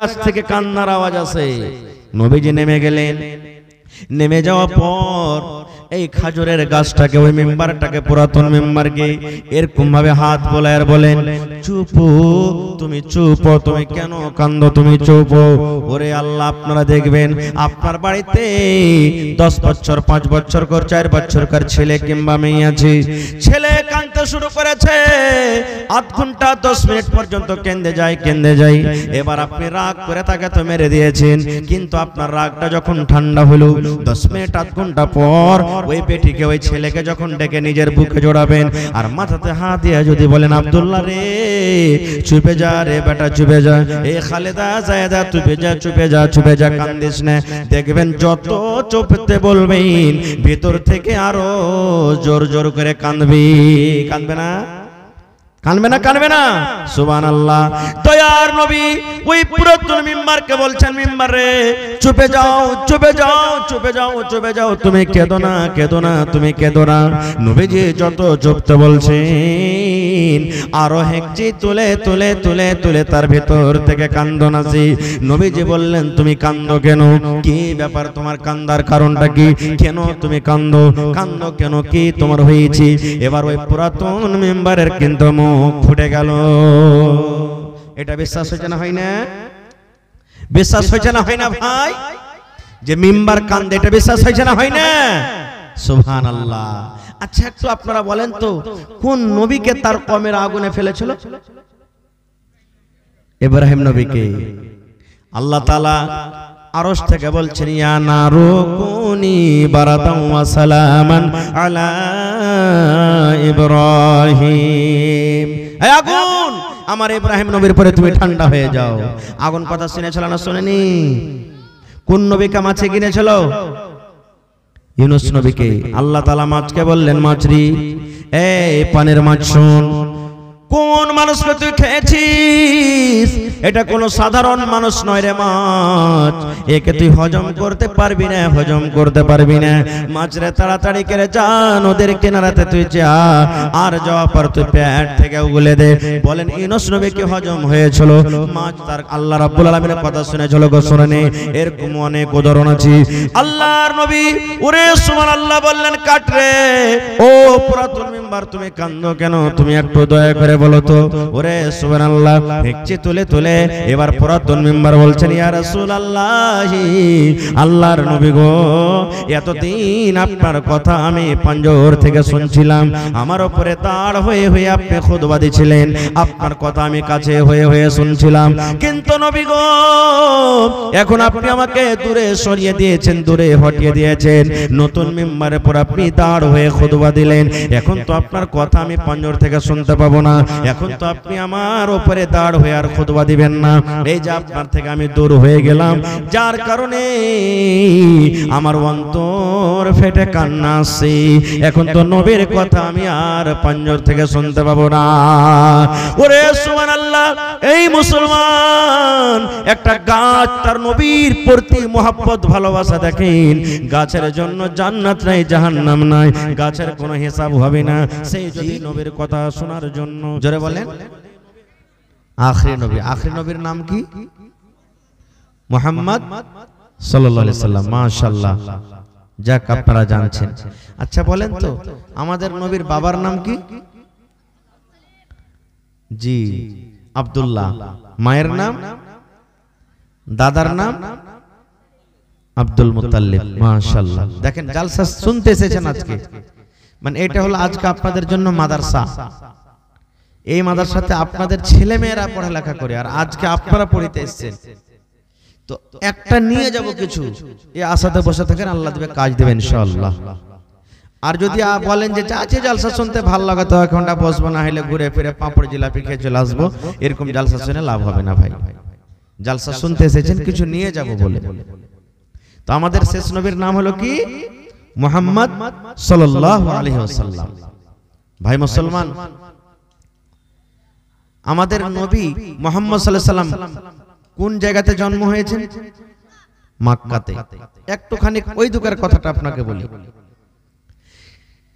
গাছ থেকে কান্নার আওয়াজ আসে। নবীজি নেমে গেলেন। নেমে যাওয়ার পর এই খাজুরের গাছটাকে, ওই মেম্বারটাকে, পুরাতন মেম্বারকে এরকম ভাবে হাত বোলায় আর বলেন, চুপ, তুমি চুপ, তুমি কেন কান্দো, তুমি চুপ। ওরে আল্লাহ, আপনারা দেখবেন আপনার বাড়িতে 10 বছর, 5 বছর, 4 বছরকার ছেলে কিংবা মেয়ে আছে, ছেলে কাঁদতে শুরু করেছে, আধ ঘন্টা 10 মিনিট পর্যন্ত কেঁদে যায়। এবার আপনি রাগ করে তাকে তো মেরে দিয়েছেন, কিন্তু আপনার রাগটা যখন ঠান্ডা হলো 10 মিনিট, আধ ঘন্টা পর ওই বেটিকে, ওই ছেলেকে যখন ডেকে নিজের বুকে জড়াবেন আর মাথাতে হাত দিয়ে যদি বলেন, আব্দুল্লাহ রে চুপে যা রে বেটা, চুপে যা, এ খালেদা জায়েদা চুপে যা, কান্দিস না, দেখবেন যত চুপতে বলবেন ভিতর থেকে আরো জোর জোর করে কাঁদবি। কাঁদবে না? সুবহানাল্লাহ। দয়ার নবী ওই পুরাতন মিম্বারকে বলছেন, মিম্বার রে চুপে যাও, তুমি কেঁদো না, তুমি কেঁদো না। নবীজি যত চুপতে বলছেন আরো হেঁকছি তুলে তার ভেতর থেকে কান্দন আসি। নবীজি বললেন, তুমি কান্দো কেন? কি ব্যাপার, তোমার কান্দার কারণটা কি? কেন তুমি কান্দো কেন, কি তোমার হয়েছে? এবার ওই পুরাতন মেম্বারের কিন্তু মুখ ফুটে গেল। এটা বিশ্বাস হচ্ছে না, হয় না? বিশ্বাস হচ্ছে না, হয় না ভাই? যে মিম্বার কান্দে, এটা বিশ্বাস হচ্ছে না, হয় না? সুবহানাল্লাহ। আচ্ছা, একটু আপনারা বলেন তো, কোন নবীকে তার কওমের আগুনে ফেলেছিল? ইব্রাহিম নবীকে। আল্লাহ তাআলা আরশ থেকে বলছেন, ইয়া নারু কুনি বারাদান ওয়া সালামান আলা ইব্রাহিম। হে আগুন, আমার ইব্রাহিম নবীর পরে তুমি ঠান্ডা হয়ে যাও। আগুন কথা শুনেছিল না শুনেনি? কোন নবীকে মাছে কিনেছিল? ইউনূস নবীকে। আল্লাহ তাআলা মাছকে বললেন, মাছরি এই পানির মাছ শুন, কোন মানুষকে তুই খেয়েছিস? এটা কোনো সাধারণ মানুষ নয় রে মাছ, একে তুই হজম করতে পারবি না। মাছ রে তাড়াতাড়ি করে যা, নদীর কিনারাতে তুই যা, আর যাওয়ার পর তুই পেট থেকে উগলে দে। বলেন ইউনূস নবীকে হজম হয়েছিল, মাছ তার আল্লাহ রাব্বুল আলামিনের কথা শুনেছিল গো, শুনেনি? এরকম অনেক উদাহরণ আছে। আল্লাহর নবী ওরে সুবহানাল্লাহ বললেন, কাট রে, ও পুরাতন মেম্বার, তুমি কান্দো কেন? তুমি একটু দয়া করে বলো তো। ওরে সুবহানাল্লাহ, হেঁচে তুলে এবার পুরাতন মেম্বার বলছেন, ইয়া রাসূলুল্লাহ, আল্লাহর নবী গো, এতদিন আপনার কথা আমি পাঞ্জর থেকে শুনছিলাম, আমার উপরে দাঁড় হয়ে আপনি খুতবা দিছিলেন, আপনার কথা আমি কাছে হয়ে শুনছিলাম, কিন্তু নবী গো, এখন আপনি আমাকে দূরে সরিয়ে দিয়েছেন, দূরে হটিয়ে দিয়েছেন, নতুন মেম্বারের পর আপনি দাঁড় হয়ে খুতবা দিলেন, এখন তো আপনার কথা আমি পাঞ্জর থেকে শুনতে পাবো না, এখন তো আপনি আমার উপরে দাঁড় হয়ে আর খুতবা দিবেন না। এই যে আপনার থেকে আমি দূর হয়ে গেলাম, যার কারণে আমার অন্তর ফেটে কান্না আসছে, এখন তো নবীর কথা আমি আর পাঞ্জর থেকে শুনতে পাবো না। ওরে সুবহানাল্লাহ, এই মুসলমান, একটা গাছ তার নবীর প্রতি মহব্বত ভালোবাসা দেখেন, গাছের জন্য জান্নাত নাই, জাহান্নাম নাই, গাছের কোনো হিসাব হবে না, সেই যদি নবীর কথা শোনার জন্য। জোরে বলেন, আখরি নবী। আখরি নবীর নাম কি? মুহাম্মদ সাল্লাল্লাহু আলাইহি সাল্লাম। মাশাআল্লাহ, যাক আপনারা জানছেন। আচ্ছা বলেন তো, আমাদের নবীর বাবার নাম কি? জি, আব্দুল্লাহ। মায়ের নাম? দাদার নাম? Abdul Muttalib. মাশাআল্লাহ। দেখেন, জালসা শুনতে এসেছেন আজকে, মানে এটা হলো আজকে আপনাদের জন্য মাদ্রাসা। এই মাদ্রাসাতে আপনাদের ছেলে মেয়েরা পড়ালেখা করে, আর আজকে আপনারা পড়িতে এসেছেন, তো একটা নিয়ে যাব কিছু, এই আশাতে বসে থাকেন, আল্লাহ দিবে, কাজ দেবে ইনশাআল্লাহ। আর যদি বলেন যে চাচি জালসা শুনতে ভালো লাগে, তো 1 ঘন্টা বসবো, না হলে ঘুরে ফিরে পাঁপড় জিলাপি খেয়ে চলে আসবো, এরকম জালসা শুনে লাভ হবে না ভাই। জালসা শুনতে এসেছেন, কিছু নিয়ে যাব বলে। তো আমাদের শেষ নবীর নাম হলো কি? মুহাম্মদ সাল্লাল্লাহু আলাইহি ওয়াসাল্লাম। ভাই মুসলমান, আমাদের নবী মুহাম্মদ সাল্লাল্লাহু আলাইহি ওয়াসাল্লাম কোন জায়গাতে জন্ম হয়েছে? মক্কাতে। একটুখানি ওই দুঃখের কথাটা আপনাকে বলি।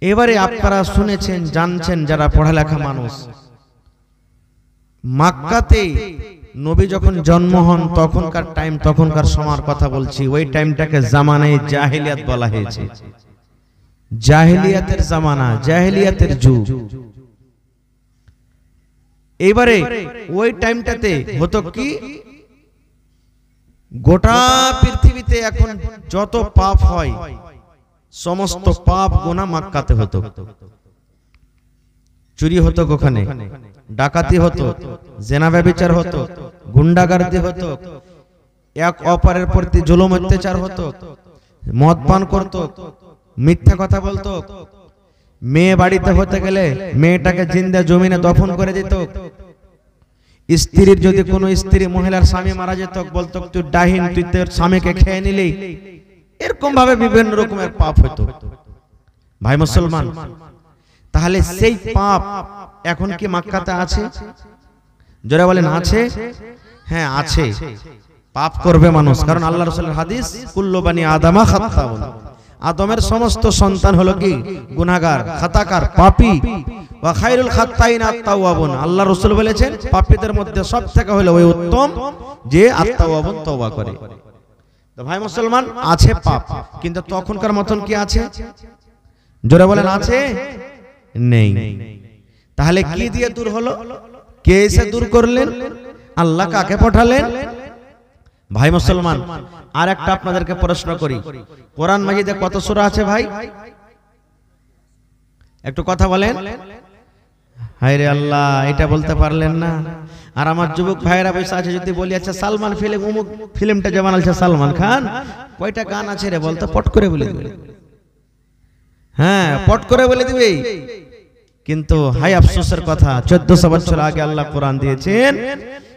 এবারে আপনারা শুনেছেন, জানছেন, যারা পড়ালেখা মানুষ, মক্কাতে নবী যখন জন্ম হন তখনকার টাইম, তখনকার সময়ের কথা বলছি, ওই টাইমটাকে জামানায়ে জাহেলিয়াত বলা হয়েছে। জাহেলিয়াতের জামানা, জাহেলিয়াতের যুগ। এইবারে ওই টাইমটাতে হতো কি, গোটা পৃথিবীতে এখন যত পাপ হয় সমস্ত পাপ গুনাহ মক্কাতে হতো। চুরি হতো ওখানে, ডাকাতি হতো, জেনা ব্যভিচার হতো, গুন্ডাগার্দি হতো, এক অপরের প্রতি জুলুম অত্যাচার হতো, মদ পান করত, মিথ্যা কথা বলতো, মেয়ে বাড়িতে হতে গেলে মেয়েটাকে জিন্দা জমিনে দফন করে দিত। স্ত্রীর যদি কোনো স্ত্রী মহিলার স্বামী মারা যেত বলতো তুই ডাহিন, তুই তোর স্বামীকে খেয়ে নিলি। এরকম ভাবে বিভিন্ন রকমের পাপ হতো। ভাই মুসলমান, তাহলে সেই পাপ এখন কি মক্কাতে আছে? যারা বলেন আছে, হ্যাঁ আছে। পাপ করবে মানুষ, কারণ আল্লাহ রাসূলের হাদিস, কুল্লু বানি আদমা খাত্তাউন, আদমের সমস্ত সন্তান হলো কি গুনাহগার, খাতাকার, পাপী। ওয়া খায়রুল খাত্তাইন আত-তাওয়াবুন, আল্লাহ রাসূল বলেছেন পাপীদের মধ্যে সবথেকে হলো ওই উত্তম যে আত-তাওয়াবুন, তওবা করে। তো ভাই মুসলমান, আছে পাপ, কিন্তু তখনকার মতন কি আছে? যারা বলেন আছে, নেই। তাহলে কি দিয়ে দূর হলো? কে এসে দূর করলেন? আল্লাহ কাকে পাঠালেন? ভাই মুসলমান, আর একটা আপনাদেরকে প্রশ্ন করি, কোরআন মাজিদে কত সূরা আছে ভাই? একটু কথা বলেন। হায়রে আল্লাহ, এটা বলতে পারলেন না। আর আমার যুবক ভাইয়েরা বসে আছে, যদি বলি আচ্ছা সালমান ফিল্ম, অমুক ফিল্মটা যে বানাচ্ছে সালমান খান, কয়টা গান আছে রে বলতে, পট করে বলে দিবে। হ্যাঁ, পট করে বলে দিবে। কিন্তু হায় আফসোসের কথা, 1400 বছর আগে আল্লাহ কোরআন দিয়েছেন,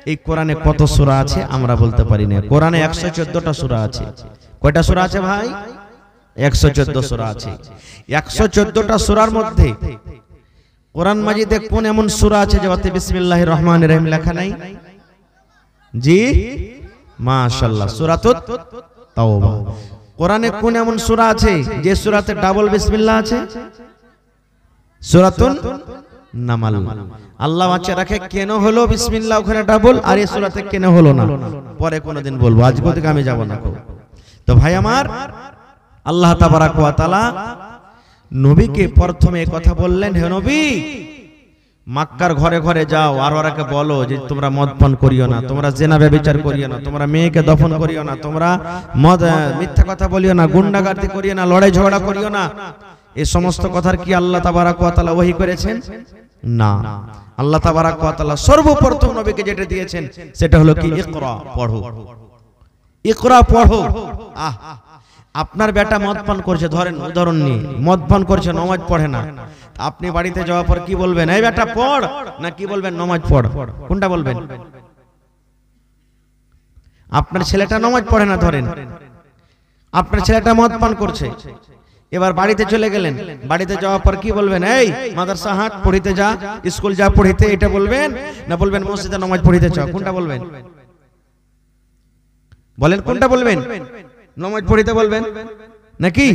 এই কোরআনে কত সূরা আছে আমরা বলতে পারি না। কোরআনে 114টা সূরা আছে। কয়টা সূরা আছে ভাই? 114 সূরা আছে। 114টা সূরার মধ্যে কোরআন মাজিদে কোন এমন সূরা আছে যেটাতে বিসমিল্লাহির রহমানির রহিম লেখা নাই? জি মাশাআল্লাহ, সূরাতুত তাওবা। কোরআনে কোন এমন সূরা আছে যে সূরাতে ডাবল বিসমিল্লাহ আছে? সূরাতুন নামাল। আল্লাহ বাঁচিয়ে রাখে কেন হলো বিসমিল্লাহ ওখানে ডাবল, আর এই সূরাতে কেন হলো না পরে কোনদিন বলবো, আজকে থেকে আমি যাব না। তো ভাই আমার, আল্লাহ তাবারাক ওয়া তাআলা নবীকে প্রথমে কথা বললেন, হে নবী, মক্কার ঘরে ঘরে যাও আর ওরাকে বলো যে তোমরা মদ পান করিও না, তোমরা জেনা ব্যভিচার করিও না, তোমরা মেয়েকে দফন করিও না, তোমরা মিথ্যা কথা বলিও না, গুন্ডাগার্দি করিও না, লড়াই ঝগড়া করিও না। এই সমস্ত কথার কি আল্লাহ তাবারাক ওয়া তাআলা ওহী করেছেন? না। আল্লাহ তাবারাক ওয়া তাআলা সর্বপ্রথম নবীকে যেটা দিয়েছেন সেটা হলো কি, ইকরা, পড়ো, ইকরা পড়ো। আপনার বেটা মদ পান করছে, ধরেন উদাহরণ নিয়ে, মদ পান করছে, নামাজ পড়ে না, আপনি বাড়িতে যাওয়ার পর কি বলবেন? এই বেটা পড়, না কি বলবেন নামাজ পড়? কোনটা বলবেন? আপনার ছেলেটা নামাজ পড়ে না, ধরেন আপনার ছেলেটা মদ পান করছে, এবার বাড়িতে চলে গেলেন, বাড়িতে যাওয়ার পর কি বলবেন? এই মাদ্রাসা হাট, পড়িতে যা, স্কুল যা পড়িতে, এটা বলবেন? না বলবেন মসজিদে নামাজ পড়িতে চাও? কোনটা বলবেন? বলেন কোনটা বলবেন? নামাজ পড়িতে বলবেন নাকি?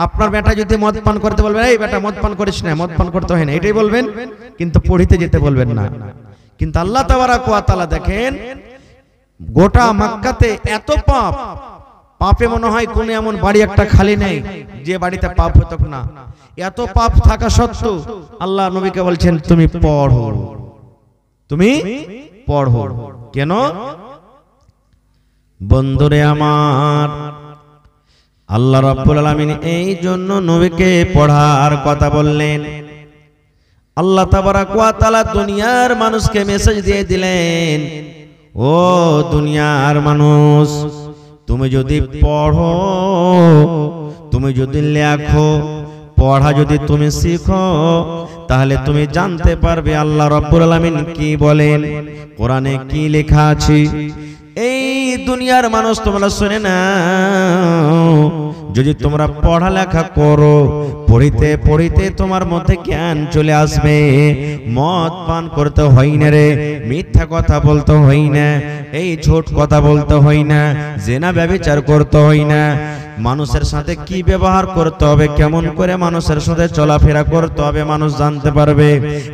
আপনার বেটা যদি মদ পান করতে বলবেন, এই বেটা মদ পান করিস না, মদ পান করতে হয় না, এটাই বলবেন, কিন্তু পড়িতে যেতে বলবেন না। কিন্তু আল্লাহ তাবারাক ওয়া তাআলা দেখেন, গোটা মক্কাতে এত পাপ, পাপে মনে হয় কোন এমন বাড়ি একটা খালি নেই যে বাড়িতে পাপ হতো না। এত পাপ থাকা সত্ত্বেও আল্লাহ নবীকে বলছেন তুমি পড়ো, তুমি পড়ো। কেন? বন্ধুরে আমার, আল্লাহ রাব্বুল আলামিন এই জন্য নবীকে পড়ার কথা বললেন। আল্লাহ তাবারাক ওয়া তাআলা দুনিয়ার মানুষকে মেসেজ দিয়ে দিলেন, ও দুনিয়ার মানুষ, তুমি যদি পড়ো, তুমি যদি লেখো, পড়া যদি তুমি শিখো, তাহলে তুমি জানতে পারবে আল্লাহ রাব্বুল আলামিন কি বলেন, কোরআনে কি লেখা আছে। এই দুনিয়ার মানুষ তোমরা শুনে নাও, যদি তোমরা পড়ালেখা করো, পড়িতে পড়িতে তোমার মধ্যে জ্ঞান চলে আসবে। মদ পান করতে হয় না রে, মিথ্যা কথা বলতে হয় না, এই ছোট কথা বলতে হয় না, জেনা ব্যভিচার করতে হয় না, মানুষের সাথে কি ব্যবহার করতে হবে, কেমন করে মানুষের সাথে চলাফেরা করতে হবে মানুষ জানতে পারবে।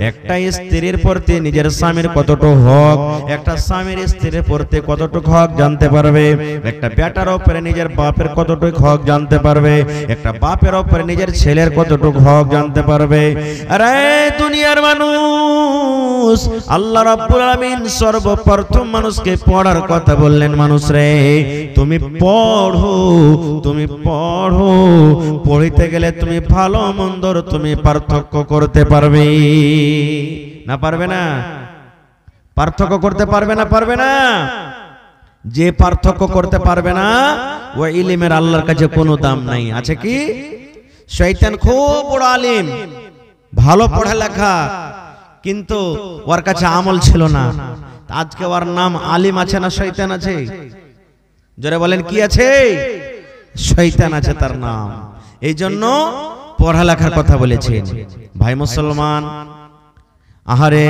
একটা স্ত্রীর প্রতি নিজের স্বামীর কতটুকু হক, একটা স্বামীর স্ত্রীর প্রতি কতটুকু হক জানতে পারবে। একটা বেটার উপরে নিজের বাপের কতটুকু হক জানতে পারবে, একটা বাপের উপরে নিজের ছেলের কতটুকু হক জানতে পারবে। আরে দুনিয়ার মানুষ, আল্লাহ রাব্বুল আলামিন সর্বপ্রথম মানুষকে পড়ার কথা বললেন। মানুষ রে, তুমি পড়ো, তুমি পড়ো, পড়িতে গেলে তুমি ভালো মন্দর তুমি পার্থক্য করতে পারবে না? পারবে না? পার্থক্য করতে পারবে না? পারবে না? যে পার্থক্য করতে পারবে না ওই ইলমের আল্লাহর কাছে কোনো দাম নাই। আছে কি? শয়তান খুব বড় আলিম, ভালো পড়ালেখা, কিন্তু ওর কাছে আমল ছিল না। আজকে ওর নাম আলিম আছে না শয়তান আছে? জোরে বলেন কি আছে? শয়তান আছে তার নাম। এই জন্য পড়ালেখার কথা বলেছেন। ভাই মুসলমান, আহারে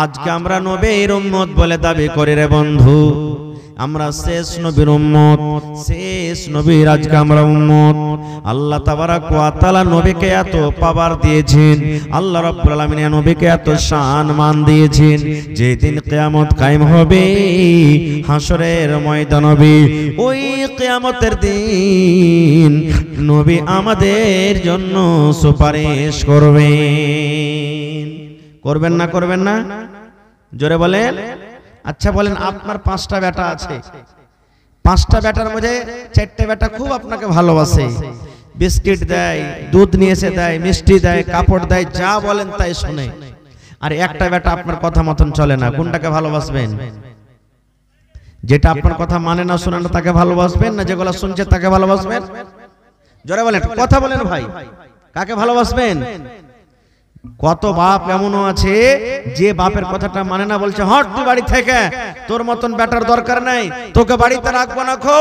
আজকে আমরা নবীর উম্মত বলে দাবি করি রে বন্ধু। আমরা শেষ নবীর উম্মত, শেষ নবীর আজকে আমরা উম্মত। আল্লাহ তাবারাক ওয়া তাআলা নবীকে এত পাওয়ার দিয়েছেন, আল্লাহ রাব্বুল আলামিন নবীকে এত শান মান দিয়েছেন। যেদিন কিয়ামত কায়েম হবে হাসরের ময়দান হবে, ওই কিয়ামতের দিন নবী আমাদের জন্য সুপারিশ করবেন। করবেন না? করবেন না? জোরে বলেন। আচ্ছা বলেন, আপনার 5টা বেটা আছে, 5টা বেটার মধ্যে 4টে বেটা খুব আপনাকে ভালোবাসে, বিস্কিট দেয়, দুধ নিয়ে এসে দেয়, মিষ্টি দেয়, কাপড় দেয়, যা বলেন তাই শুনে। আর একটা বেটা আপনার কথা মতন চলে না, কোনটাকে ভালোবাসবেন? যেটা আপনার কথা মানে না, শুনে না, তাকে ভালোবাসবেন না যেগুলো শুনছে তাকে ভালোবাসবেন? জোরে বলেন, কথা বলেন ভাই, কাকে ভালোবাসবেন? কত বাপ এমনও আছে যে বাপের কথাটা মানে না, বলছে হট তুই বাড়ি থেকে, তোর মতন বেটার দরকার নাই, তোকে বাড়িতে রাখবো না, খো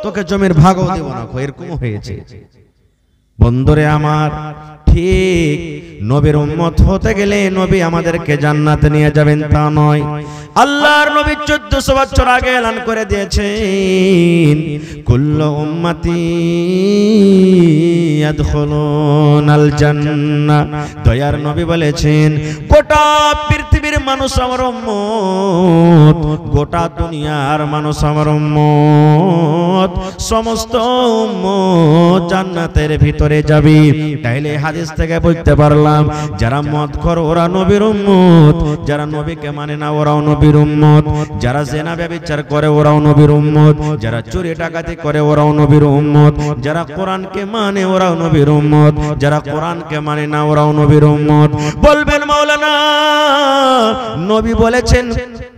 তোকে জমির ভাগও দেব না, খো। এরকম হয়েছে। বন্ধুরে আমার, ঠিক নবীর উম্মত হতে গেলে নবী আমাদেরকে জান্নাতে নিয়ে যাবেন তা নয়। আল্লাহর নবী 1400 বছর আগে এলান করে দিয়েছেন, কুল্লু উম্মতি ইয়াদখুলুনাল জান্নাহ। দয়ার নবী বলেছেন, গোটা পৃথিবীর মানুষ আমার উম্মত, গোটা দুনিয়ার মানুষ আমার উম্মত, সমস্ত উম্মত জান্নাতের ভিতরে যাবে। তাইলে হাদিস থেকে বুঝতে পারলাম, যারা মদ খোর ওরা নবীর উম্মত, যারা নবীকে মানে না ওরাও নবীর উম্মত, যারা জিনা ব্যভিচার করে ওরাও নবীর উম্মত, যারা চুরি ডাকাতি করে ওরাও নবীর উম্মত, যারা কোরআনকে মানে ওরাও নবীর উম্মত, যারা কোরআনকে মানে না ওরাও নবীর উম্মত। বলবেন মাওলানা, নবী বলেছেন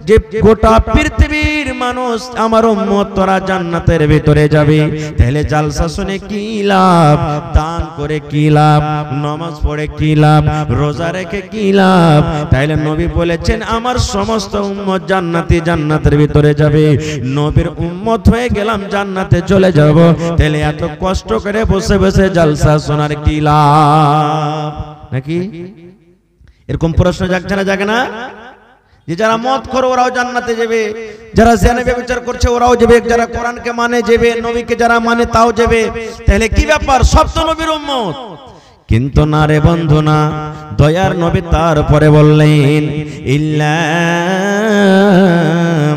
যে গোটা পৃথিবীর মানুষ আমার উম্মত, তোরা জান্নাতের ভিতরে যাবে। তাহলে জালসা শুনে কি লাভ? দান করে কি লাভ? নামাজ পড়ে কি লাভ? রোজা রেখে কি লাভ? তাহলে নবী বলেছেন আমার সমস্ত উম্মত জান্নাতি, জান্নাতের ভিতরে যাবে। নবীর উম্মত হয়ে গেলাম, জান্নাতে চলে যাব, তাহলে এত কষ্ট করে বসে বসে জালসা শোনার কি লাভ? নাকি এরকম প্রশ্ন জাগছে না? জাগে না? যে যারা মদ খোর ওরাও জান্নাতে যাবে, যারা জিনা ব্যভিচার করছে ওরাও যাবে, যারা কোরআনকে মানে যাবে, নবীকে যারা মানে তাও যাবে। তাহলে কি ব্যাপার? সব তো নবীর উম্মত। কিন্তু না রে বন্ধু, না। দয়ার নবী তারপরে বললেন, ইল্লা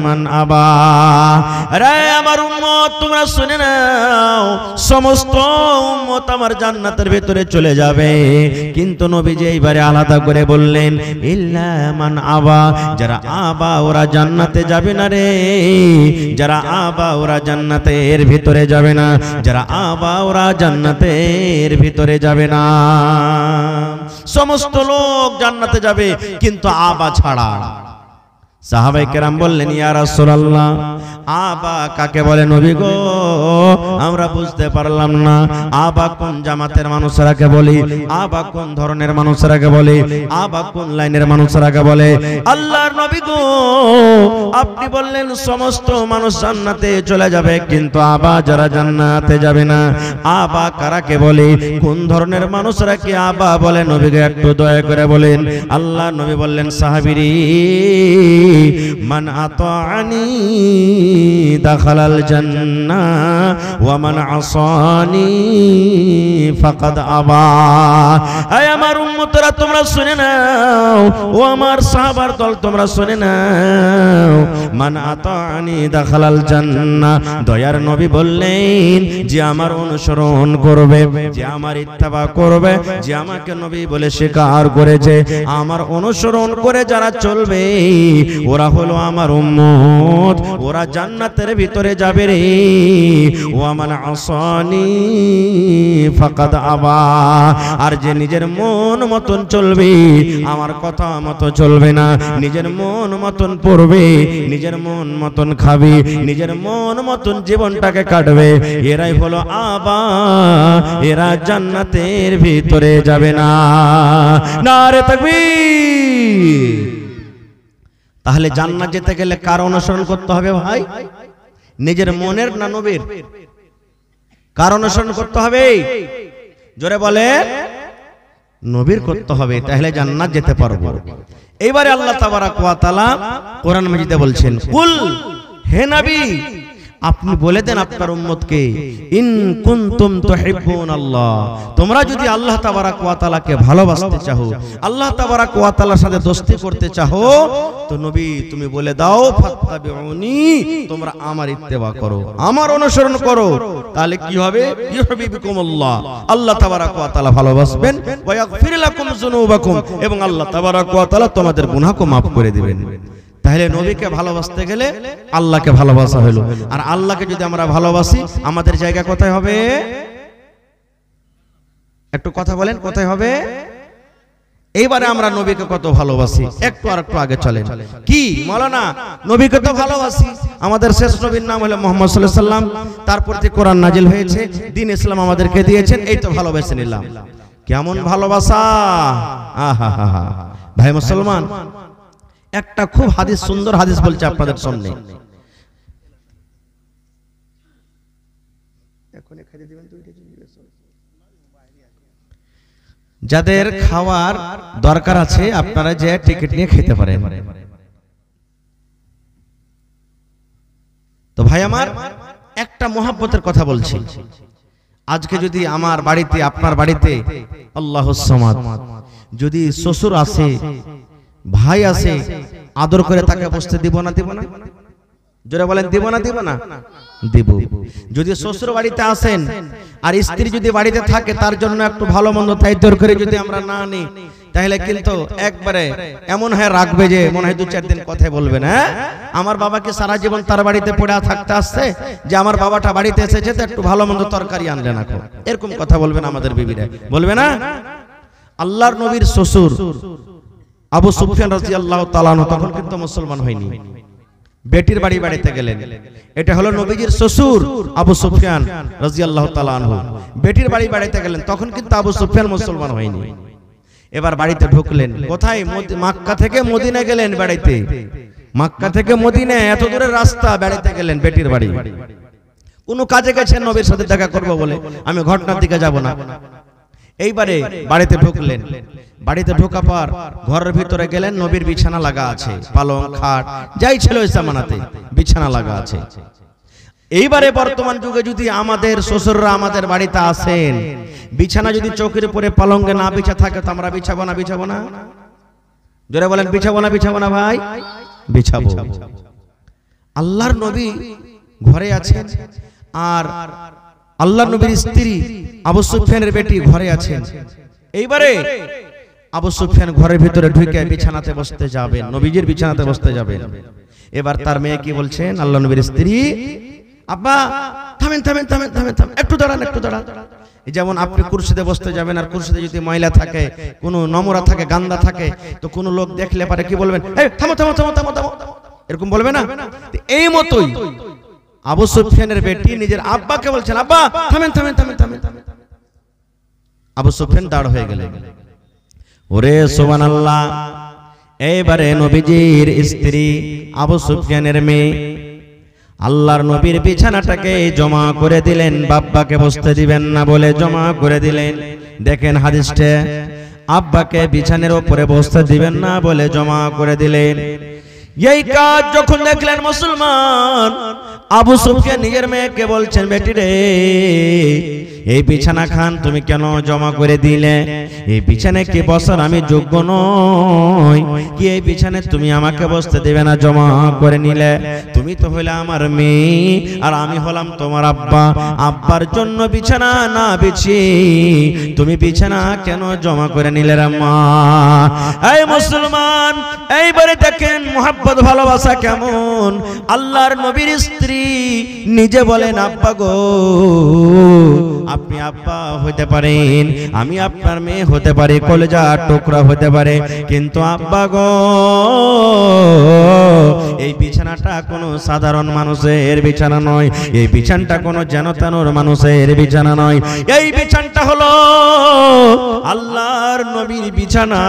মান আবা। আরে আমার উম্মত, তোমরা শুনে নাও, সমস্ত উম্মত আমার জান্নাতের ভিতরে চলে যাবে, কিন্তু নবীজি এইবারে আলাদা করে বললেন, ইল্লা মান আবা। যারা আবা ওরা জান্নাতে যাবে না রে, যারা আবা ওরা জান্নাতের ভিতরে যাবে না, যারা আবা ওরা জান্নাতের ভিতরে যাবে না। সমস্ত লোক জান্নাতে যাবে, কিন্তু আবা ছাড়া। সাহাবায়ে কেরাম বললেন, ইয়া রাসূলুল্লাহ, আবা কাকে বলে নবী গো? আমরা বুঝতে পারলাম না। আবা কোন জামাতের মানুষরাকে বলে? আবা কোন ধরনের মানুষরাকে বলে? আবা কোন লাইনের মানুষরাকে বলে? আল্লাহর নবী গো, আপনি বললেন সমস্ত মানুষ জান্নাতে চলে যাবে, কিন্তু আবা যারা জান্নাতে যাবে না, আবা কারাকে বলে? কোন ধরনের মানুষরা কি আবা বলে? নবীকে একটু দয়া করে বলেন। আল্লাহর নবী বললেন, সাহাবীরি মান আতাআনি দাখালাল জান্নাহ ওয়া মান আসানি ফাকাদ আবা। আয় আমার উম্মতরা তোমরা শুনে নাও, ও আমার সাহাবার দল তোমরা শুনে নাও, মান আতানি দাখালাল জান্নাহ, দয়ার নবী বললেন যে আমার অনুসরণ করবে, যে আমার ইত্তেবা করবে, যে আমাকে নবী বলে স্বীকার করেছে, আমার অনুসরণ করে যারা চলবে ওরা হলো আমার উম্মত, ওরা জান্নাতের ভিতরে যাবে রে। ওয়া মান আসানি ফাকাদ আবা, আর যে নিজের মন মতন চলবে, আমার কথা মতো চলবে না, নিজের মন মতন পড়বে, নিজের মন মতন খাবে, নিজের মন মতন জীবনটাকে কাটবে, এরাই হলো আবা, এরা জান্নাতের ভিতরে যাবে না। নারে তাকবীর। তাহলে জান্নাত যেতে গেলে কার অনুসরণ করতে হবে ভাই? নিজের মনের না নবীর? কার অনুসরণ করতে হবে? জোরে বলে নবীর করতে হবে, তাহলে জান্নাত যেতে পারবো। এইবারে আল্লাহ তাবারাক ওয়া তাআলা কোরআন মাজিদে বলছেন, কুল, হে নবী আপনি বলে দেন আপনার উম্মতকে, ইন কুনতুম তুহিব্বুনাল্লাহ, তোমরা যদি আল্লাহ তাবারাক ওয়া তাআলাকে ভালোবাসতে চাও, আল্লাহ তাবারাক ওয়া তাআলার সাথে দোস্তি করতে চাও, তো নবী তুমি বলে দাও ফাত্তাবিউনি, তোমরা আমার ইত্তেবা করো, আমার অনুসরণ করো, তাহলে কি হবে? ইউহিব্বুকুমুল্লাহ, আল্লাহ তাবারাক ওয়া তাআলা ভালোবাসবেন, ওয়া ইয়াগফির লাকুম যুনুবাকুম, এবং আল্লাহ তাবারাক ওয়া তাআলা তোমাদের গুনাহকে maaf করে দিবেন। তাহলে নবীকে ভালোবাসতে গেলে আল্লাহকে ভালোবাসা হলো, আর আল্লাহকে যদি আমরা ভালোবাসি আমাদের জায়গা কোথায় হবে? একটু কথা বলেন, কোথায় হবে? এইবারে আমরা নবীকে কত ভালোবাসি একটু আর একটু আগে চলেন। কি মাওলানা, নবীকে তো ভালোবাসি, আমাদের শেষ নবীর নাম হলো মুহাম্মদ সাল্লাল্লাহু আলাইহি সাল্লাম, তারপর যে কোরআন নাজিল হয়েছে, দ্বীন ইসলাম আমাদেরকে দিয়েছেন, এই তো ভালোবেসে নিলাম। কেমন ভালোবাসা! আহা হা হা। ভাই মুসলমান, একটা খুব হাদিস, সুন্দর হাদিস বলছে আপনাদের সামনে। যাদের খাওয়ার দরকার আছে আপনারা যে টিকিট নিয়ে খেতে পারেন। তো ভাই আমার একটা মহব্বতের কথা বলছি, আজকে যদি আমার বাড়িতে, আপনার বাড়িতে আল্লাহুস সামাদ, যদি শ্বশুর আসে, ভাই আছে, আদর করে তাকে বসতে দিব না? দিব না? জোরে বলেন, দিব না? দিব না? দিব। যদি শ্বশুর বাড়িতে আসেন আর স্ত্রী যদি বাড়িতে থাকে, তার জন্য একটু ভালো মন্দ দায়িত্ব করে যদি আমরা না নিই, তাহলে কিন্তু একবারে এমন হয়ে রাখবে যে মনে হয় 2-4 দিন কথা বলবে না। আমার বাবা কি সারা জীবন তার বাড়িতে পড়ে থাকতে আসছে যে আমার বাবাটা বাড়িতে এসেছে তো একটু ভালো মন্দ তরকারি আনলে না? এরকম কথা বলবেন আমাদের বিবিরা, বলবে না? আল্লাহর নবীর শ্বশুর আবু সুফিয়ান রাদিয়াল্লাহু তাআলা আনহু তখন কিন্তু মুসলমান হয়নি, বেটির বাড়ি বাড়িতে গেলেন। এটা হলো নবীজির শ্বশুর আবু সুফিয়ান রাদিয়াল্লাহু তাআলা আনহু, বেটির বাড়ি বাড়িতে গেলেন, তখন কিন্তু আবু সুফিয়ান মুসলমান হয়নি। এবার বাড়িতে ঢুকলেন, কোথায়? মক্কা থেকে মদিনা গেলেন বেড়াইতে, মক্কা থেকে মদিনা এত দূরের রাস্তা, বেড়াইতে গেলেন বেটির বাড়ি। কোন কাজে গেছেন নবীর সাথে দেখা করব বলে, আমি ঘটনার দিকে যাব না। এইবারে বাড়িতে ঢুকলেন, বাড়িতে ঢোকা পর ঘরের ভিতরে গেলেন, নবীর বিছানা লাগা আছে, পালং খাট যাই ছিল ওই জামানাতে বিছানা লাগা আছে। এইবারে বর্তমান যুগে যদি আমাদের শ্বশুররা আমাদের বাড়িতে আসেন, বিছানা যদি চৌকির উপরে পালঙ্গে না বিছা থাকে, তো আমরা বিছাবো না? বিছাবো না? জোরে বলেন, বিছাবো না? বিছাবো না ভাই? বিছাবো। আল্লাহর নবী ঘরে আছেন, আর আল্লাহর নবীর স্ত্রী আবু সুফিয়ানের বেটি ঘরে আছেন। এইবারে আবু সুফিয়ান ঘরের ভিতরে ঢুকে বিছানাতে বসতে যাবেন, নবীজির বিছানাতে বসতে যাবেন। এবার তার মেয়ে কি বলছেন, আল্লাহর নবীর স্ত্রী, আব্বা থামেন থামেন থামেন থামেন থামেন, একটু দাঁড়ান, একটু দাঁড়ান। যেমন আপনি কুরসিতে বসতে যাবেন, আর কুরসিতে যদি ময়লা থাকে, কোনো নোংরা থাকে, গান্দা থাকে, তো কোনো লোক দেখলে পারে কি বলবেন, এই থামো থামো থামো থামো থামো, এরকম বলবে না? এই মতোই আবু সুফিয়ানের বেটি নিজের আব্বাকে বলছেন, আব্বা থামেন থামেন থামেন থামেন। আবু সুফিয়ান দাঁড় হয়ে গেলেন। ওরে সুবহানাল্লাহ! এইবারে নবীজির স্ত্রী আবু সুফিয়ানের মেয়ে আল্লাহর নবীর বিছানাটাকে জমা করে দিলেন, বাব্বাকে বসতে দিবেন না বলে জমা করে দিলেন। দেখেন হাদিসটা, আব্বাকে বিছানার উপরে বসতে দিবেন না বলে জমা করে দিলেন। এই কাজ যখন দেখলেন মুসলমান, আবু সুফিয়ান নিজের মেয়েকে বলছেন, বেটি রে, এই বিছানা খান তুমি কেন জমা করে দিলে? এই বিছানায় কি বসার আমি যোগ্য নই? কি এই বিছানায় তুমি আমাকে বসতে দেবে না? জমা করে নিলে। তুমি তো হইলে আমার মেয়ে, আর আমি হলাম তোমার আব্বা। আব্বার জন্য বিছানা না বিছি তুমি বিছানা কেন জমা করে নিলে রে মা? এই মুসলমান, এইবারে দেখেন মোহাব্বত ভালোবাসা কেমন। আল্লাহর নবীর স্ত্রী নিজে বলেন, আব্বা গো, আপনি আব্বা হতে পারেন, আমি আপনার মেয়ে হতে পারি, কলেজার টুকরা হতে পারে, কিন্তু আব্বা গো, এই বিছানাটা কোনো সাধারণ মানুষের বিছানা নয়, এই বিছানাটা কোনো যেন তেনর মানুষের বিছানা নয়, এই বিছানাটা হলো আল্লাহর নবীর বিছানা।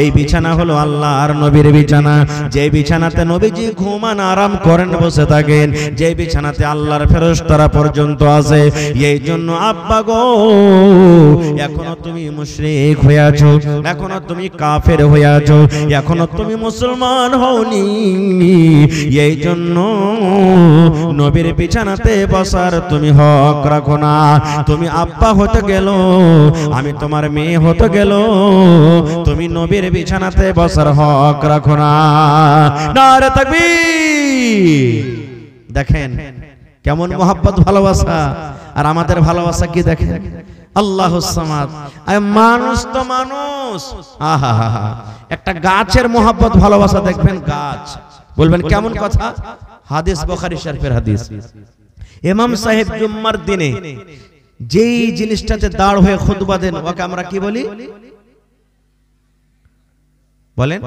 এই বিছানা হলো আল্লাহর নবীর বিছানা, যে বিছানাতে নবীজি ঘুমান আরাম করেন, বসে থাকেন, যে বিছানাতে আল্লাহর ফেরেশতারা পর্যন্ত আছে। এই জন্য আব্বা গো, এখনো তুমি মুশরিক হয়ে আছো, এখনো তুমি কাফের হয়ে আছো, এখনো তুমি মুসলমান হওনি। এই জন্য নবীর বিছানাতে বসার তুমি হক রাখো না। তুমি আব্বা হতে গেল, আমি তোমার মেয়ে হতে গেল, তুমি নবীর বিছানাতে বসার হক রাখো না। নারে তাকবীর! দেখেন কেমন মোহাব্বত ভালোবাসা, আর আমাদের ভালোবাসা কি দেখেন। আল্লাহুস সামাদ। মানুষ তো মানুষ, আহা হা হা, একটা গাছের মোহাব্বত ভালোবাসা দেখবেন। গাছ বলবেন কেমন কথা? হাদিস বুখারী শরীফের হাদিস। ইমাম সাহেব জুম্মার দিনে যেই জিনিসটাতে দাঁড় হয়ে খুতবা দেন, ওকে আমরা কি বলি? বলেন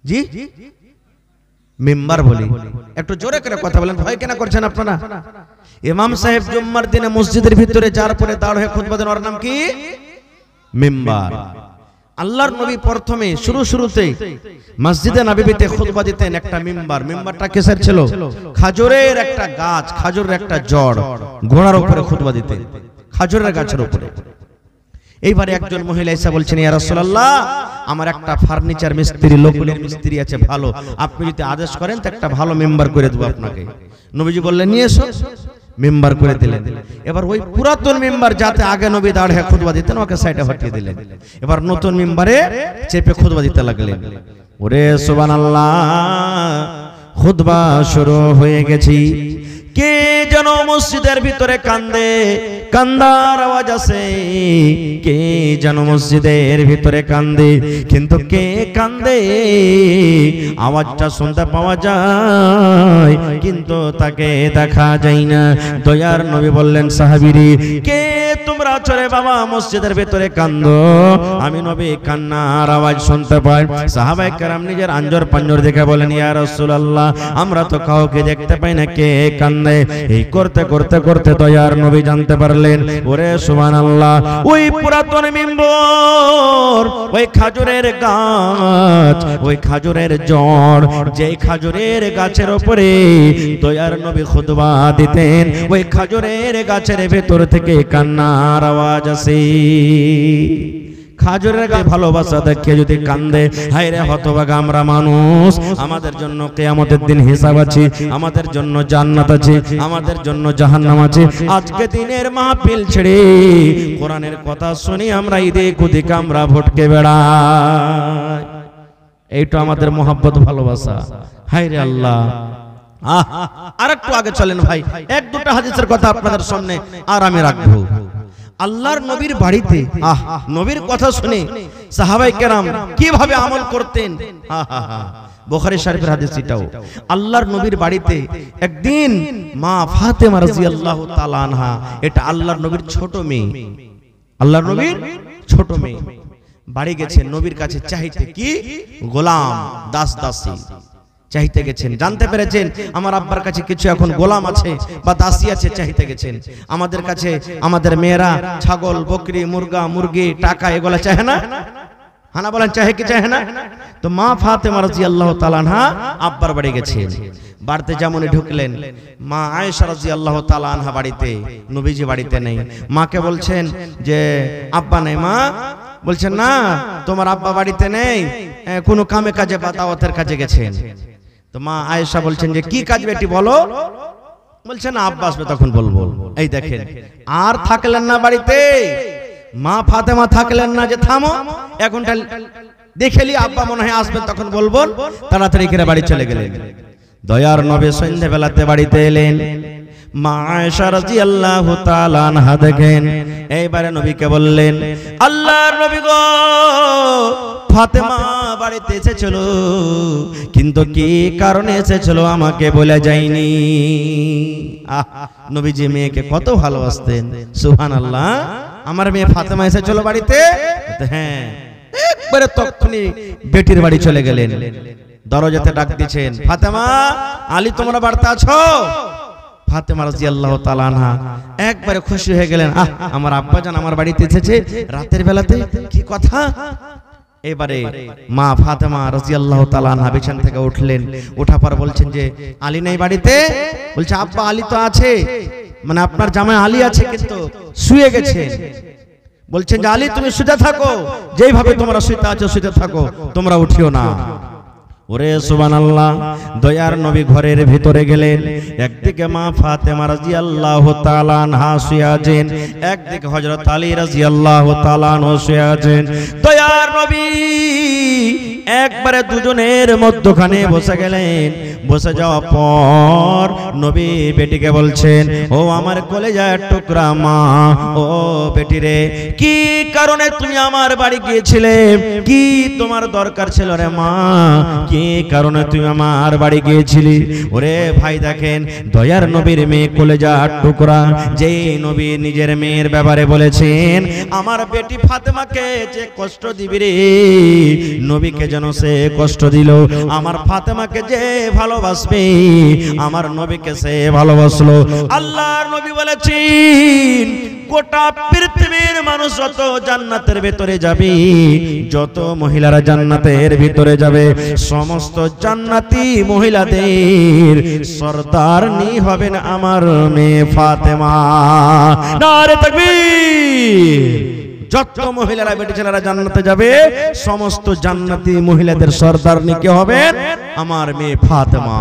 জি, মিম্বার বলি। একটু জোরে করে কথা বলেন, ভয় কেন করছেন আপনারা? ইমাম সাহেব জুম্মার দিনে মসজিদের ভিতরে যার পরে দাঁড় হয়ে খুতবা দেন, ওর নাম কি? মিম্বার। আল্লাহর নবী প্রথমে শুরুতেই মসজিদে নববীতে খুতবা দিতেন একটা মিম্বার। মিম্বারটা কিসের ছিল? খাজুরের একটা গাছ, খাজুরের একটা জড়, ঘোড়ার উপরে খুতবা দিতেন, খাজুরের গাছের উপরে। এইবারে একজন মহিলা এসে বলছেন, ইয়া রাসূলুল্লাহ, আমার একটা ফার্নিচার মিস্ত্রি, লোকলের মিস্ত্রি আছে ভালো, আপনি যদি আদেশ করেন তো একটা ভালো মেম্বার করে দেব আপনাকে। নবীজি বললেন, নিয়ে এসো। মেম্বার করে দিলেন। এবার ওই পুরাতন মেম্বার যাতে আগে নবী দাঁড়িয়ে খুতবা দিতেন, ওকে সাইডে হটিয়ে দিলেন। এবার নতুন মেম্বারে চেপে খুতবা দিতে লাগলেন। ওরে সুবহানাল্লাহ, খুতবা শুরু হয়ে গেছি। কে যেন মসজিদের ভিতরে কান্দে, কান্দার আওয়াজ আছে। কে যেন মসজিদের ভিতরে কান্দে, কিন্তু কে কান্দে আওয়াজটা শুনতে পাওয়া যায়, কিন্তু তাকে দেখা যায় না। দয়ার নবী বললেন, সাহাবীরে, কে তোমরা আছো রে বাবা মসজিদের ভিতরে কান্দো? আমি নবী কান্নার আওয়াজ শুনতে পাই। সাহাবায়ে কেরাম নিজের আঞ্জর পাঞ্জর দেখে বলেন, ইয়া রাসূলুল্লাহ, আমরা তো কাউকে দেখতে পাই না, কে কান্দে? এই করতে করতে করতে দয়ার নবী জানতে পারলেন, ওরে সুবহানাল্লাহ, ওই পুরাতন মিম্বর, ওই খাজুরের গাছ, ওই খাজুরের জড়, যেই খাজুরের গাছের উপরে দয়ার নবী খুতবা দিতেন, ওই খাজুরের গাছের ভেতর থেকে কান্নার আওয়াজ আসে। খাজুরের গায়ে ভালোবাসা দেখে যদি কান্দে, হায় রে হতভাগা আমরা মানুষ, আমাদের জন্য কিয়ামতের দিন হিসাব আছে, আমাদের জন্য জান্নাত আছে, আমাদের জন্য জাহান্নাম আছে। আজকে দিনের মাহফিল ছেড়ে কোরআনের কথা শুনি আমরা এদিক ওদিক আমরা ভটকে বেড়াই। এইটা আমাদের মোহাব্বত ভালোবাসা। হায় রে আল্লাহ। আর একটু আগে চলেন ভাই, এক দুটো হাদিসের কথা আপনাদের সামনে আর আমি রাখবো। আল্লাহর নবীর বাড়িতে নবীর কথা শুনে সাহাবায়ে কেরাম কিভাবে আমল করতেন। বুখারী শরীফের হাদিস এটাও। আল্লাহর নবীর বাড়িতে একদিন মা ফাতেমা রাদিয়াল্লাহু তাআলা আনহা, এটা আল্লাহর নবীর ছোট মেয়ে, আল্লাহর নবীর ছোট মেয়ে বাড়ি গেছেন নবীর কাছে চাইতে, কি গোলাম দাস দাসী চাইতে গেছেন। জানতে পেরেছেন আমার আব্বার কাছে কিছু এখন গোলাম আছে বা দাসী আছে, চাইতে গেছেন। আমাদের কাছে আমাদের মেয়েরা ছাগল, বকরি, মুরগা, মুরগি, টাকা এগুলা চায় না? হানা বলেন, চাহে কি চাহে না? তো মা ফাতেমা রাদিয়াল্লাহু তাআলা আনহা আব্বার বাড়ি গেছেন। বাড়িতে যেমনই ঢুকলেন, মা আয়েশা রাদিয়াল্লাহু তাআলা আনহা বাড়িতে, নবীজি বাড়িতে নেই। মাকে বলছেন যে আব্বা নেই। মা বলছেন, না তোমার আব্বা বাড়িতে নেই, কোনো কামে কাজে বা দাওয়াতের কাজে গেছেন। তো মা আয়েশা বলছেন যে কি কাজ বেটি বলো। বলছে না আব্বা আসবে তখন বলবো। এই দেখেন আর থাকলেন না বাড়িতে, মা ফাতেমা থাকলেন না যে থামো এখনটা দেখেলি আব্বা মনে হয় আসবেন তখন বলবো, তাড়াতাড়ি করে বাড়ি চলে গেলেন। দয়ার নবী সন্ধ্যাবেলাতে বাড়িতে এলেন। মা আয়েশা রাদিয়াল্লাহু তাআলা আনহা দেখেন এইবারে নবীকে বললেন, আল্লাহর নবী গো ফাতেমা বাড়িতে এসেছিল, কিন্তু কি কারণে এসেছিল আমাকে বলে যায়নি। নবীজি মেয়েকে কত ভালোবাসতেন, সুবহানাল্লাহ। আমার মেয়ে ফাতেমা এসেছিল বাড়িতে, হ্যাঁ একবারে তখনই বেটির বাড়ি চলে গেলেন। দরজাতে ডাক দিয়েছেন, ফাতেমা আলী তোমরা বাড়িতে আছো? ফাতেমা রাদিয়াল্লাহু তাআলা আনহা একবারে খুশি হয়ে গেলেন, আমার আব্বাজান আমার বাড়িতে এসেছে রাতের বেলাতে, কি কথা। এবারে মা ফাতেমা রাদিয়াল্লাহু তাআলা আনহা বিছানা থেকে উঠলেন, ওঠার পর বলছেন যে আলী নাই বাড়িতে? বলছে আব্বা আলী তো আছে, মানে আপনার জামাই আলী আছে কিন্তু শুয়ে গেছে। বলছেন যে আলী তুমি শুতে থাকো, যেইভাবে তোমরা শুতে আছো শুতে থাকো, তোমরা উঠিও না। ওরে সুবহানাল্লাহ। দয়ার নবী ঘরের ভিতরে গেলেন, একদিকে মা ফাতেমা রাদিয়াল্লাহু তাআলা আনহা শুয়ে আছেন, একদিকে হযরত আলী রাদিয়াল্লাহু তাআলা আনহু শুয়ে আছেন। দয়ার নবী একবারে দুজনের মধ্যখানে বসে গেলেন। বসে যাওয়ার পর নবী বেটিকে বলছেন, ও আমার কলেজার টুকরা মা, ও বেটি রে, কি কারণে তুমি আমার বাড়ি গিয়েছিলে? কি তোমার দরকার ছিল রে মা? কি কারণে তুমি আমার বাড়ি গিয়েছিলি? ওরে ভাই দেখেন দয়ার নবীর মেয়ে কলেজার টুকরা, যেই নবী নিজের মেয়ের ব্যাপারে বলেছেন আমার বেটি ফাতেমাকে যে কষ্ট দিবি রে, নবীকে যেন সে কষ্ট দিল। আমার ফাতেমাকে যে ভালোবাসবে আমার নবীকে সে ভালোবাসলো। আল্লাহর নবী বলেছেন গোটা পৃথিবীর মানুষ যত জান্নাতের ভিতরে যাবে, যত মহিলারা জান্নাতের ভিতরে যাবে, সমস্ত জান্নাতি মহিলাদের সরদারনি হবেন আমার মেয়ে ফাতেমা। নারে তাকবীর। যত মহিলারা বেটি ছেলেরা জান্নাতে যাবে, সমস্ত জান্নাতি মহিলাদের সরদারনি কে হবেন? আমার মেয়ে ফাতেমা।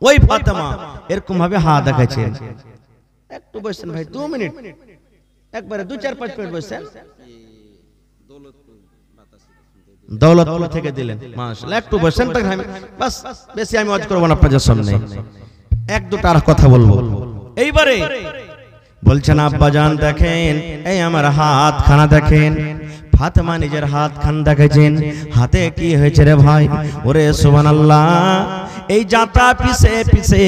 ওই ফাতেমা এরকম ভাবে হাত দেখাচ্ছেন। একটু বসেন ভাই, 2 মিনিট, একবারে 2-4-5 মিনিট বসেন। দৌলতপুর থেকে দিলেন, মাশাআল্লাহ। একটু বসেন, বাস বেশি আমি ওয়াজ করব না আপনাদের সামনে, 1-2টা আর কথা বলবো। এইবারে বলছেন আব্বাজান দেখেন, এই আমার হাত খানা দেখেন। ফাতেমা নিজের হাত খান দেখেছেন, হাতে কি হয়েছে রে ভাই? ওরে সুবহানাল্লাহ, এই জাতা পিছে পিছে,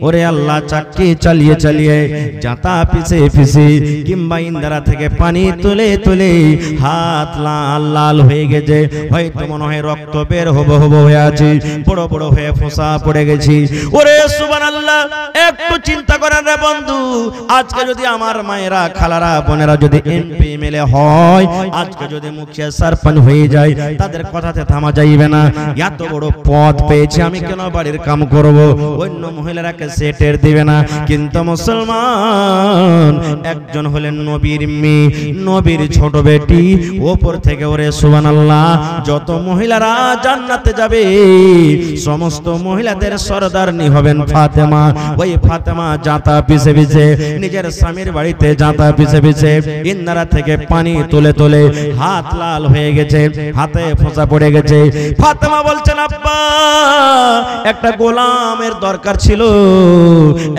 ওরে আল্লাহ চাকি চালিয়ে চালিয়ে জাতা পিছে পিছে কিংবা ইন্দারা থেকে পানি তুলে তুলে হাত লাল লাল হয়ে গেছে, হয়তো মনে হয় রক্ত বের হবো হবো হয়ে আছে, বড় বড় হয়ে ফোঁসা পড়ে গেছি। ওরে সুবহানাল্লাহ, একটু চিন্তা করেন রে বন্ধু, আজকে যদি আমার মায়েরা খালারা বোনেরা যদি এমপি এমএলএ হয়, আজকে যদি মুখিয়া সরপঞ্চ হয়ে যায়, তাদের কথাতে থামা যাইবে না। এত বড় পদ পেয়েছে, আমি কেন বাড়ির কাম করব? অন্য মহিলারাকে সেটের দিবে না। কিন্তু মুসলমান একজন হলেন নবীর মেয়ে, নবীর ছোট বেটি, ওপর থেকে ওরে সুবহানাল্লাহ যত মহিলারা জান্নাতে যাবে সমস্ত মহিলাদের সরদারনি হবেন ফাতেমা। ওই ফাতেমা জাতা পিছে পিছে নিজের স্বামীর বাড়িতে জাতা পিছে পিছে ইন্দারা থেকে পানি তুলে তুলে হাত লাল হয়ে গেছে, হাতে ফোঁসা পড়ে গেছে। ফাতেমা বলছেন আব্বা একটা গোলামের দরকার ছিল,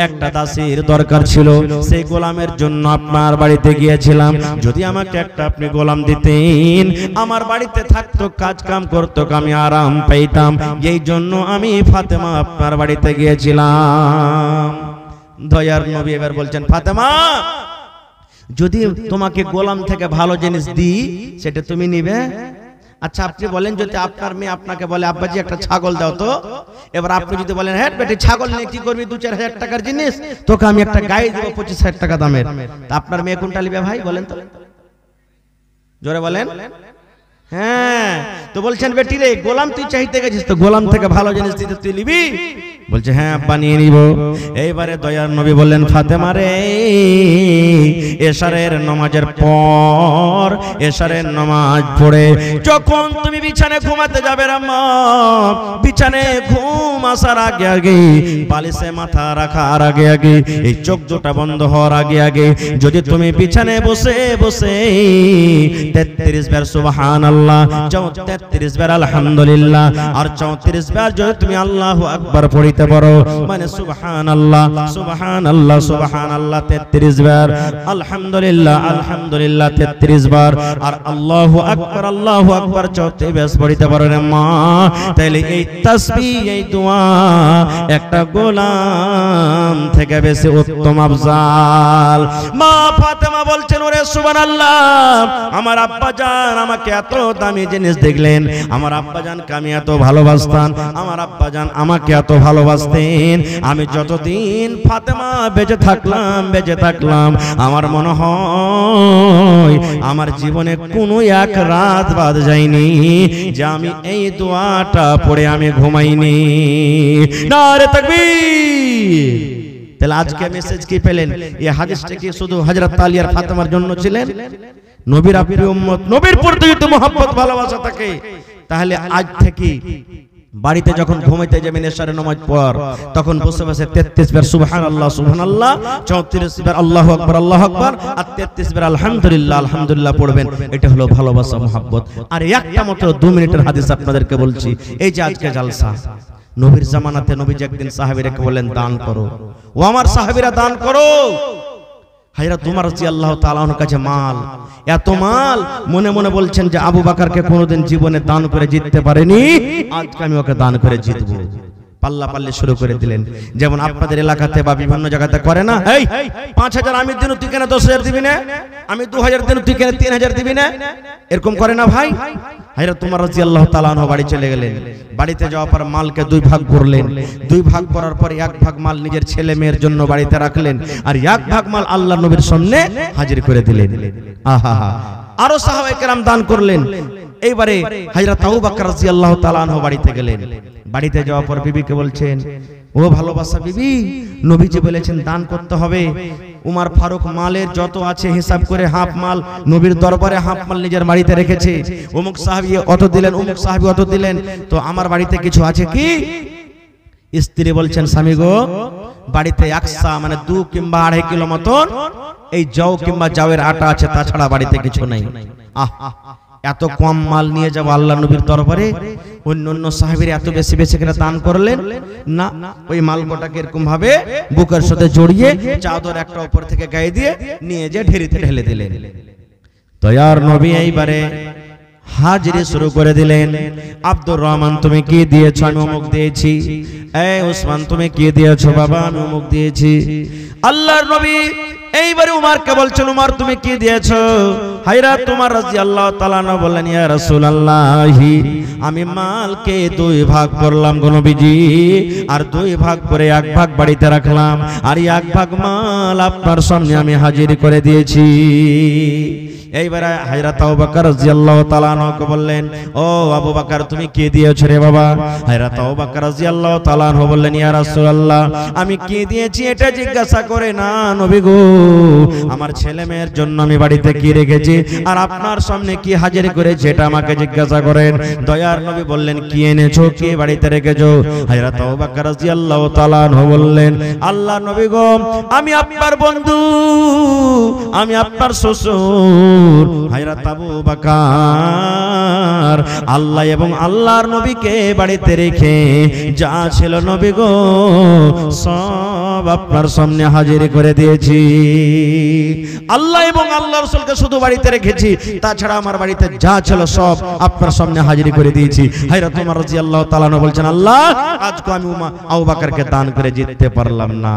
একটা দাসীর দরকার ছিল, সেই গোলামের জন্য আপনার বাড়িতে গিয়েছিলাম। যদি আমাকে একটা আপনি গোলাম দিতেন, আমার বাড়িতে থাকতো, কাজ কাম করতো, আমি আরাম পেতাম, এই জন্য আমি ফাতেমা আপনার বাড়িতে গিয়েছিলাম। দয়ার নবী এবার বলছেন ফাতেমা যদি তোমাকে গোলাম থেকে ভালো জিনিস দিই সেটা তুমি নিবে? আচ্ছা আপনি বলেন, যদি আপনার মেয়ে আপনাকে বলে আব্বাজি একটা ছাগল দাও তো, এবার আপনি যদি বলেন হ্যাঁ বেটি ছাগল নিয়ে কি করবি, 2-4 হাজার টাকার জিনিস, তোকে আমি একটা গাই দেবো 25,000 টাকা দামের, তা আপনার মেয়ে কোনটা নিবে ভাই বলেন তো, জোরে বলেন। হ্যাঁ, তো বলছেন বেটি রে গোলাম তুই চাইতে গেছিস, তো গোলাম থেকে ভালো জিনিস দিতে তুই নিবি? বলছে হ্যাঁ আব্বা নিয়ে নিব। এইবারে দয়ার নবী বললেন ফাতেমা রে, এশারের নামাজের পর এশারের নামাজ পড়ে যখন তুমি বিছানায় ঘুমাতে যাবে রে মা, বিছানায় ঘুম আসার আগে আগে, বালিশে মাথা রাখার আগে আগে, এই চোখ দুটো বন্ধ হওয়ার আগে আগে যদি তুমি বিছানায় বসে বসে 33 বার সুবহানাল্লাহ, 33 বার আলহামদুলিল্লাহ আর 34 বার যদি তুমি আল্লাহু আকবার পড়িতে পারো, মানে সুবহানাল্লাহ সুবহানাল্লাহ সুবহানাল্লাহ 33 বার, আলহামদুলিল্লাহ আলহামদুলিল্লাহ 33 বার আর আল্লাহু আকবার 34 বার পড়িতে পারো রে মা, তাহলে এই তাসবিহ এই দোয়া একটা গোলাম থেকে বেশি উত্তম আফজাল। মা ফাতেমা বলছেন ওরে সুবহানাল্লাহ, আমার আব্বা জান আমাকে এত দামি জিনিস দেখলেন, আমার আব্বা জানকে আমি এত ভালোবাসতাম, আমার আব্বা জান আমাকে এত ভালোবাসতেন, আমি যতদিন ফাতেমা বেঁচে থাকলাম আমার মনে হয় আমার জীবনে কোনো এক রাত বাদ যায়নি যে আমি এই দোয়াটা পড়ে আমি ঘুমাইনি। নারে তাকবীর। তাহলে আজকে মেসেজ কি পেলেন? এই হাদিসটা কি শুধু হযরত আলী আর ফাতেমার জন্য ছিলেন? নবীর প্রিয় উম্মত, নবীর প্রতি যদি মহব্বত ভালোবাসা থাকে, তাহলে আজ থেকে বাড়িতে যখন ঘুমাইতে যাবেন এশারের নামাজ পড়, তখন বসে বসে 33 বার সুবহানাল্লাহ সুবহানাল্লাহ, 34 বার আল্লাহু আকবার আল্লাহু আকবার আর 33 বার আলহামদুলিল্লাহ আলহামদুলিল্লাহ পড়বেন। এটা হলো ভালোবাসা মহব্বত। আর একটা মাত্র 2 মিনিটের হাদিস আপনাদেরকে বলছি। এই যে আজকে জালসা, নবীর জামানাতে নবীজি একদিন সাহাবীদেরকে বললেন দান করো, ও আমার সাহাবীরা দান করো। হযরত উমর রাদিয়াল্লাহু তাআলা ওর কাছে মাল, এত মাল, মনে মনে বলছেন যে আবু বকরকে কোনোদিন জীবনে দান করে জিততে পারেনি, আজকে আমি ওকে দান করে জিতবো। পাল্লা পাল্লি শুরু করে দিলেন, যেমন আপনাদের এলাকাতে বা বিভিন্ন জায়গাতে করে না, এই 5000 আমি দিন তুই কেন 10000 দিবি না, আমি 2000 দিন তুই কেন 3000 দিবি না, এরকম করে না ভাই। হযরত উমর রাদিয়াল্লাহু তাআলা আনহু বাড়ি চলে গেলেন, বাড়িতে যাওয়ার পর মালকে 2 ভাগ করলেন, 2 ভাগ করার পর 1 ভাগ মাল নিজের ছেলে মেয়ের জন্য বাড়িতে রাখলেন আর 1 ভাগ মাল আল্লাহর নবীর সামনে হাজির করে দিলেন। আহা, আরো সাহাবায়ে কেরাম দান করলেন। এইবারে হযরত আবু বকর রাদিয়াল্লাহু তাআলা আনহু বাড়িতে গেলেন, বাড়িতে যাওয়ার পর বিবিকে বলছেন, ও ভালোবাসা বিবি, নবীজি বলেছেন দান করতে হবে। উমর ফারুক মালের যত আছে হিসাব করে হাফ মাল নবীর দরবারে, হাফ মাল নিজের বাড়িতে রেখেছে। অমুক সাহাবী অত দিলেন, অমুক সাহাবী অত দিলেন, তো আমার বাড়িতে কিছু আছে কি? স্ত্রী বলছেন, স্বামী গো, বাড়িতে 100 মানে 2 কিংবা 2.5 কিলো মতন এই জও কিংবা জাওয়ের আটা আছে, তাছাড়া বাড়িতে কিছু নাই। এত কম মাল নিয়ে যাব আল্লাহ নবীর দরবারে? অন্য সাহাবীরা এত বেশি বেশি করে দান করলেন না, ওই মালকোটাকে এরকম ভাবে বুকের সাথে জড়িয়ে চাদর একটা উপর থেকে গায়ে দিয়ে নিয়ে যে ঢেরিতে ঢেলে দিলেন। দয়ার নবী এইবারে হাজিরি শুরু করে দিলেন। আব্দুর রহমান তুমি কি দিয়েছো? আমি অমুক দিয়েছি। এই ওসমান তুমি কি দিয়েছো? বাবা আমি অমুক দিয়েছি। আল্লাহর নবী এইবারে উমরকে বলছেন, উমর তুমি কি দিয়েছো? হযরত উমর রাদিয়াল্লাহু তাআলা আনহু বললেন, ইয়া রাসূলুল্লাহ, আমি মালকে 2 ভাগ করলাম গো নবীজি, আর 2 ভাগ করে 1 ভাগ বাড়িতে রাখলাম আর 1 ভাগ মাল আপনার সামনে আমি হাজির করে দিয়েছি। এইবারে হযরত আবু বকর রাদিয়াল্লাহু তাআলা আনহুকে বললেন, ও আবু বকর তুমি কি দিয়েছো রে বাবা? হযরত আবু বকর রাদিয়াল্লাহু তাআলা আনহু বললেন, ইয়া রাসূলুল্লাহ, আমি কি দিয়েছি এটা জিজ্ঞাসা করে না নবী গো, আমার ছেলে মেয়ের জন্য আমি বাড়িতে কি রেখেছি আর আপনার সামনে কি হাজির করেছি এটা আমাকে জিজ্ঞাসা করেন। দয়ার নবী বললেন, কি এনেছো, কি বাড়িতে রেখেছো? হযরত আবু বকর রাদিয়াল্লাহু তাআলা আনহু বললেন, আল্লাহ নবী গো, আমি আপনার বন্ধু, আমি আপনার শ্বশুর হযরত আবু বকর আল্লাহ এবং আল্লাহর নবীকে বাড়িতে রেখে যা ছিল নবী গো সব আপনার সামনে হাজির করে দিয়েছি। আল্লাহ এবং আল্লাহর রাসূলকে শুধু বাড়িতে রেখেছি, তাছাড়া আমার বাড়িতে যা ছিল সব আপনার সামনে হাজির করে দিয়েছি। হযরত উমর রাদিয়াল্লাহু তাআলা বলছেন, আল্লাহ আজকে আমি আবু বকরকে দান করে জিততে পারলাম না,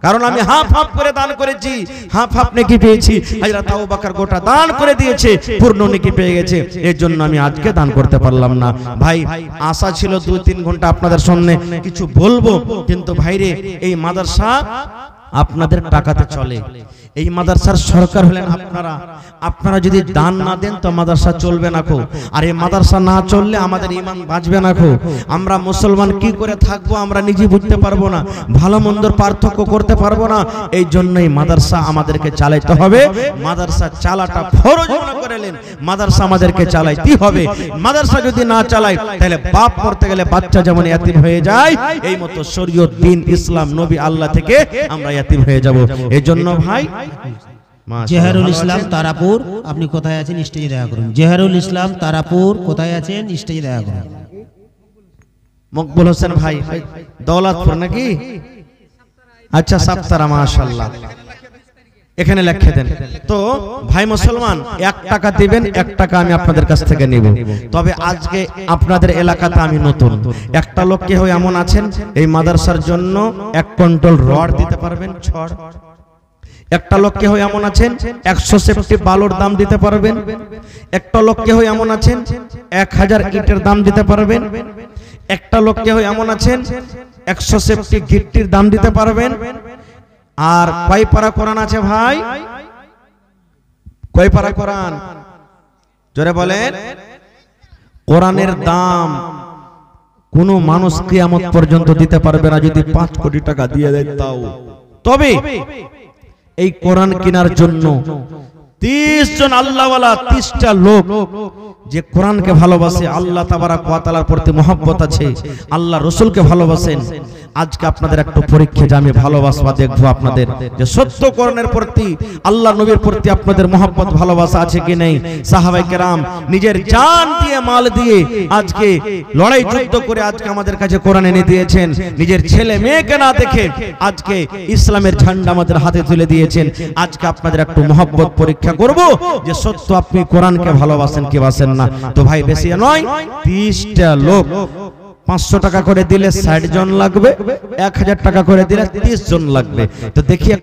কারণ আমি হাফ হাফ করে দান করেছি, হাফ হাফ নেকি পেয়েছি। হযরত আবু বকর গোটা দান করে দিয়েছে, পূর্ণ নেকি পেয়ে গেছে, এর জন্য আমি আজকে দান করতে পারলাম না। ভাই আশা ছিল 2-3 ঘন্টা আপনাদের সামনে কিছু বলবো, কিন্তু ভাইরে এই মাদ্রাসা আপনাদের টাকাতে চলে। এই মাদ্রাসার সরকার হলেন আপনারা। আপনারা যদি দান না দেন তো মাদ্রাসা চলবে না কো। আর এই মাদ্রাসা না চললে আমাদের ঈমান বাঁচবে না কো। আমরা মুসলমান কি করে থাকবো আমরা নিজে বুঝতে পারবো না, ভালো মন্দর পার্থক্য করতে পারবো না। এই জন্যই মাদ্রাসা আমাদেরকে চালাইতে হবে। মাদ্রাসা চালাটা ফরজ মনে করেলেন, মাদ্রাসা আমাদেরকে চালাইতে হবে। মাদ্রাসা যদি না চালাই তাহলে বাপ করতে গেলে বাচ্চা যেমন ইয়াতিম হয়ে যায়, এই মতো শরীয়ত, দ্বীন, ইসলাম, নবী, আল্লাহ থেকে আমরা ইয়াতিম হয়ে যাব। এই জন্য ভাই জেহারুল ইসলাম তারাপুর, আপনি কোথায় আছেন স্টেজে দেখা করুন। জেহারুল ইসলাম তারাপুর কোথায় আছেন স্টেজে দেখা করুন। মকবুল হোসেন ভাই দৌলতপুর নাকি? আচ্ছা সাপ্তারা, মাশাআল্লাহ, এখানে লিখে দেন। তো ভাই মুসলমান 1 টাকা দিবেন, 1 টাকা আমি আপনাদের কাছ থেকে নিব। তবে আজকে আপনাদের এলাকাতে আমি নতুন, একটা লোক কে হয় এমন আছেন এই মাদ্রাসার জন্য 1 কুইন্টাল রড দিতে পারবেন, ছড়। একটা লোক কে হয় এমন আছেন 100 সেফটি বালুর দাম দিতে পারবেন। একটা লোক কে হয় এমন আছেন 1000 ইটের দাম দিতে পারবেন। একটা লোক কে হয় এমন আছেন 100 সেফটি গিট্টির দাম দিতে পারবেন। আর কয় পারা কোরআন আছে ভাই? কয় পারা কোরআন? জোরে বলেন। কোরআনের দাম কোন মানুষ কিয়ামত পর্যন্ত দিতে পারবে না যদি 5 কোটি টাকা দিয়ে দেয় তাও। তবে এই কোরআন কেনার জন্য 30 জন আল্লাহওয়ালা, 30টা লোক যে কোরআনকে ভালোবাসে, আল্লাহ তাবারাক ওয়া তাআলার প্রতি মহব্বত আছে, আল্লাহ রাসূলকে ভালোবাসেন। আজকে আপনাদের একটু পরীক্ষা যে আমি ভালোবাসা দেখবো আপনাদের, যে সত্য কোরআনের প্রতি, আল্লাহ নবীর প্রতি আপনাদের মহব্বত ভালোবাসা আছে কি নেই। সাহাবায়ে কেরাম নিজের জান দিয়ে, মাল দিয়ে আজকে লড়াই যুদ্ধ করে আজকে আমাদের কাছে কোরআন এনে দিয়েছেন। নিজের ছেলে মেয়েকে না দেখে আজকে ইসলামের ঝান্ডা আমাদের হাতে তুলে দিয়েছেন। আজকে আপনাদের একটু মহব্বত পরীক্ষা করব যে সত্য আপনি কোরআনকে ভালোবাসেন কি বাসেন না। তো ভাই বেশি নয়, 30টা লোক 500 টাকা করে দিলে 60 জন লাগবে, 1000 টাকা করে দিলে 30 জন লাগবে। তো দেখি